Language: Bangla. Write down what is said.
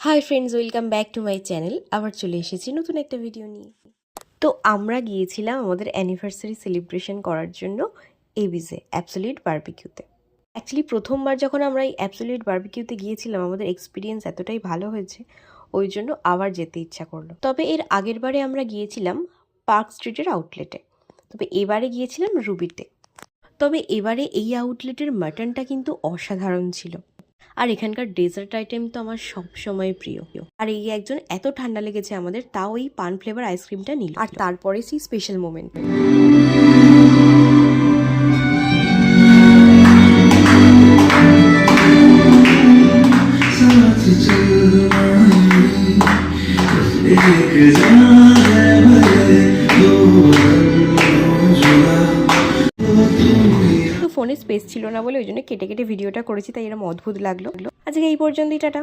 Hi friends, welcome back to my channel. আবার চলে এসেছি নতুন একটা ভিডিও নিয়ে। তো আমরা গিয়েছিলাম আমাদের অ্যানিভার্সারি সেলিব্রেশন করার জন্য এবিজে অ্যাবসলিউট বারবিকিউতে। অ্যাকচুয়ালি প্রথমবার যখন আমরা এই অ্যাবসলিউট বারবিকিউতে গিয়েছিলাম আমাদের এক্সপিরিয়েন্স এতটাই ভালো হয়েছে, ওই জন্য আবার যেতে ইচ্ছা করলো। তবে এর আগের বারে আমরা গিয়েছিলাম পার্ক স্ট্রিটের আউটলেটে, তবে এবারে গিয়েছিলাম রুবিতে। তবে এবারে এই আউটলেটের মাটনটা কিন্তু অসাধারণ ছিল। আর এখানকার ডেজার্ট আইটেম তো আমার সবসময় প্রিয়। আর এই একজন এত ঠান্ডা লেগেছে আমাদের, তাও এই পান ফ্লেভার আইসক্রিমটা নিল। আর তারপরে সেই স্পেশাল মোমেন্ট। তো ফোনে স্পেস ছিল না বলে ওই জন্য কেটে কেটে ভিডিওটা করেছি, তাই এরকম অদ্ভুত লাগলো। আজকে এই পর্যন্তই, টাটা।